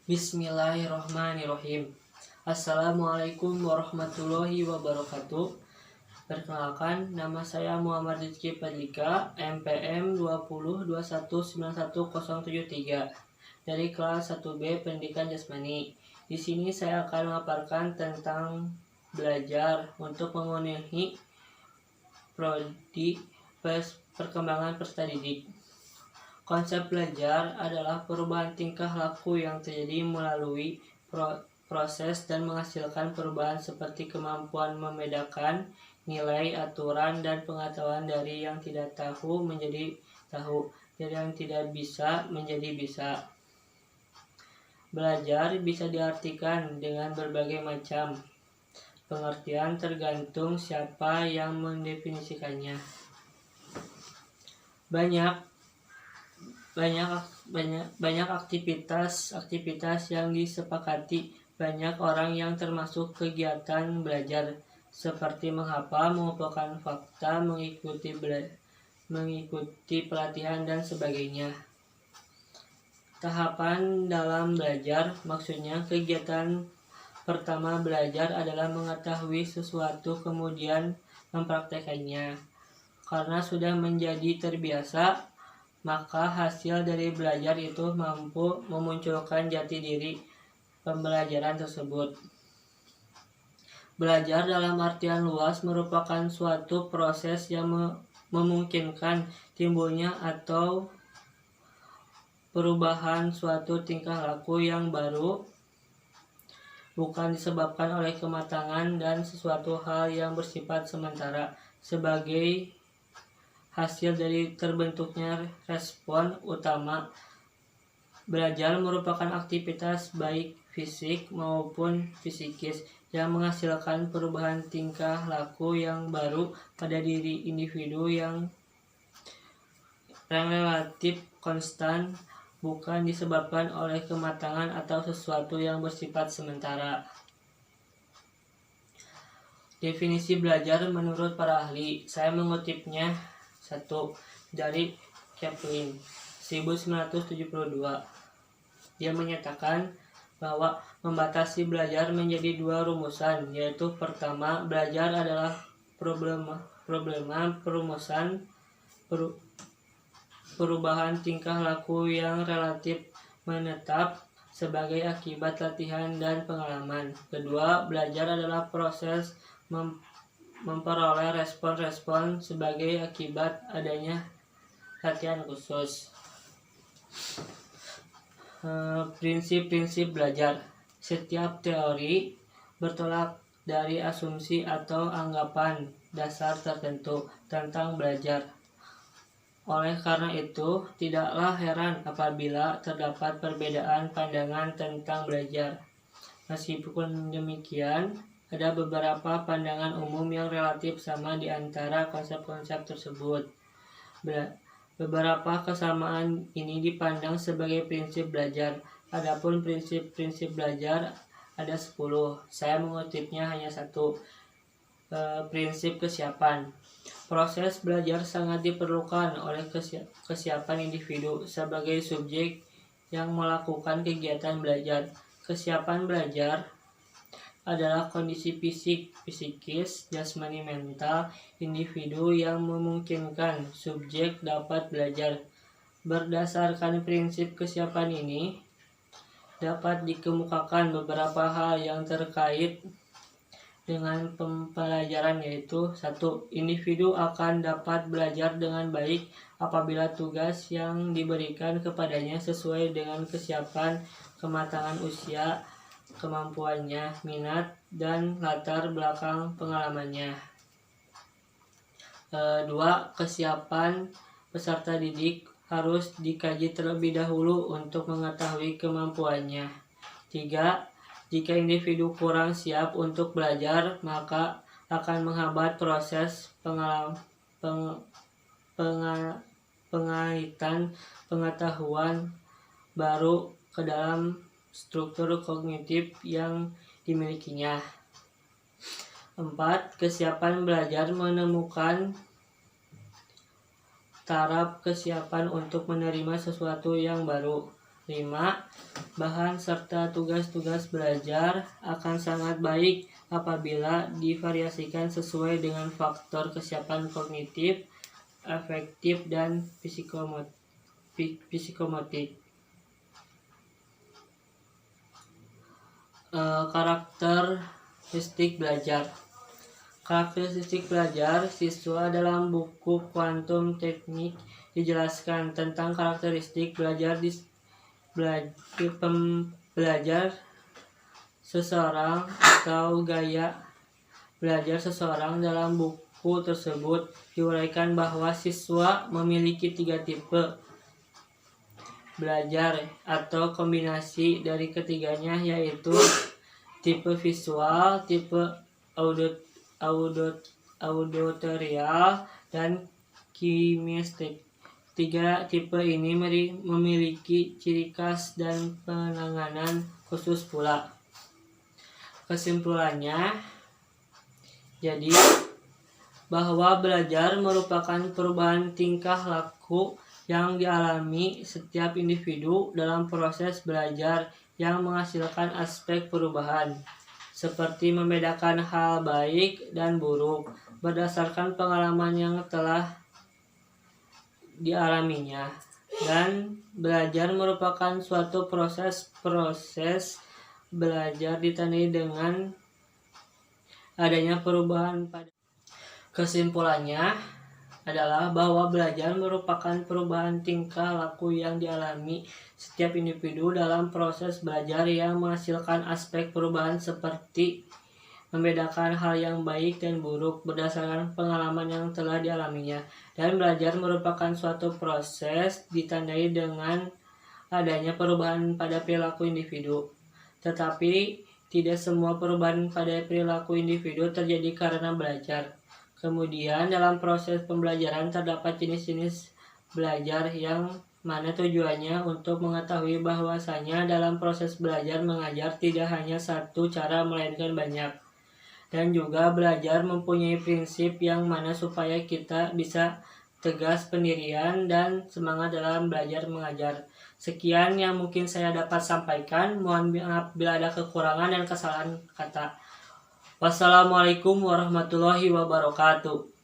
Bismillahirrahmanirrahim. Assalamualaikum warahmatullahi wabarakatuh. Perkenalkan, nama saya Muhammad Rizky Padlika, MPM 2021919073 dari kelas 1B Pendidikan Jasmani. Di sini saya akan memaparkan tentang belajar untuk memenuhi prodi perkembangan peserta didik. Konsep belajar adalah perubahan tingkah laku yang terjadi melalui proses dan menghasilkan perubahan seperti kemampuan membedakan nilai, aturan, dan pengetahuan dari yang tidak tahu menjadi tahu, dari yang tidak bisa menjadi bisa. Belajar bisa diartikan dengan berbagai macam pengertian tergantung siapa yang mendefinisikannya. Banyak aktivitas yang disepakati banyak orang yang termasuk kegiatan belajar seperti menghafal, mengumpulkan fakta, mengikuti pelatihan dan sebagainya. Tahapan dalam belajar, maksudnya kegiatan pertama belajar adalah mengetahui sesuatu kemudian mempraktekannya. Karena sudah menjadi terbiasa, maka hasil dari belajar itu mampu memunculkan jati diri pembelajaran tersebut. Belajar dalam artian luas merupakan suatu proses yang memungkinkan timbulnya atau perubahan suatu tingkah laku yang baru, bukan disebabkan oleh kematangan dan sesuatu hal yang bersifat sementara. Sebagai hasil dari terbentuknya respon utama, belajar merupakan aktivitas baik fisik maupun psikis yang menghasilkan perubahan tingkah laku yang baru pada diri individu yang relatif konstan, bukan disebabkan oleh kematangan atau sesuatu yang bersifat sementara. Definisi belajar menurut para ahli, saya mengutipnya 1. Dari Kaplan 1972. Dia menyatakan bahwa membatasi belajar menjadi dua rumusan, yaitu pertama, belajar adalah problema perumusan perubahan tingkah laku yang relatif menetap sebagai akibat latihan dan pengalaman. Kedua, belajar adalah proses memperoleh respon-respon sebagai akibat adanya latihan khusus. Prinsip-prinsip belajar. Setiap teori bertolak dari asumsi atau anggapan dasar tertentu tentang belajar. Oleh karena itu, tidaklah heran apabila terdapat perbedaan pandangan tentang belajar. Meskipun demikian, ada beberapa pandangan umum yang relatif sama di antara konsep-konsep tersebut. Beberapa kesamaan ini dipandang sebagai prinsip belajar. Adapun prinsip-prinsip belajar ada 10. Saya mengutipnya hanya 1. Prinsip kesiapan. Proses belajar sangat diperlukan oleh kesiapan individu sebagai subjek yang melakukan kegiatan belajar. Kesiapan belajar adalah kondisi fisik, psikis, jasmani, mental individu yang memungkinkan subjek dapat belajar. Berdasarkan prinsip kesiapan ini, dapat dikemukakan beberapa hal yang terkait dengan pembelajaran, yaitu 1. Individu akan dapat belajar dengan baik apabila tugas yang diberikan kepadanya sesuai dengan kesiapan, kematangan usia, kemampuannya, minat, dan latar belakang pengalamannya. 2. Kesiapan peserta didik harus dikaji terlebih dahulu untuk mengetahui kemampuannya. 3. Jika individu kurang siap untuk belajar, maka akan menghambat proses pengaitan pengetahuan baru ke dalam struktur kognitif yang dimilikinya. 4. Kesiapan belajar menemukan taraf kesiapan untuk menerima sesuatu yang baru. 5. Bahan serta tugas-tugas belajar akan sangat baik apabila divariasikan sesuai dengan faktor kesiapan kognitif, afektif, dan psikomotorik. Karakteristik belajar. Karakteristik belajar siswa dalam buku Quantum Teknik dijelaskan tentang karakteristik belajar belajar seseorang atau gaya belajar seseorang. Dalam buku tersebut diuraikan bahwa siswa memiliki 3 tipe belajar atau kombinasi dari ketiganya, yaitu tipe visual, tipe auditorial, dan kinestetik. 3 tipe ini memiliki ciri khas dan penanganan khusus pula. Kesimpulannya, jadi bahwa belajar merupakan perubahan tingkah laku yang dialami setiap individu dalam proses belajar yang menghasilkan aspek perubahan, seperti membedakan hal baik dan buruk berdasarkan pengalaman yang telah dialaminya. Dan belajar merupakan suatu proses belajar ditandai dengan adanya perubahan pada. Kesimpulannya adalah bahwa belajar merupakan perubahan tingkah laku yang dialami setiap individu dalam proses belajar yang menghasilkan aspek perubahan seperti membedakan hal yang baik dan buruk berdasarkan pengalaman yang telah dialaminya. Dan belajar merupakan suatu proses ditandai dengan adanya perubahan pada perilaku individu. Tetapi tidak semua perubahan pada perilaku individu terjadi karena belajar. Kemudian dalam proses pembelajaran terdapat jenis-jenis belajar yang mana tujuannya untuk mengetahui bahwasanya dalam proses belajar mengajar tidak hanya satu cara melainkan banyak. Dan juga belajar mempunyai prinsip yang mana supaya kita bisa tegas pendirian dan semangat dalam belajar mengajar. Sekian yang mungkin saya dapat sampaikan. Mohon maaf bila ada kekurangan dan kesalahan kata. Wassalamualaikum warahmatullahi wabarakatuh.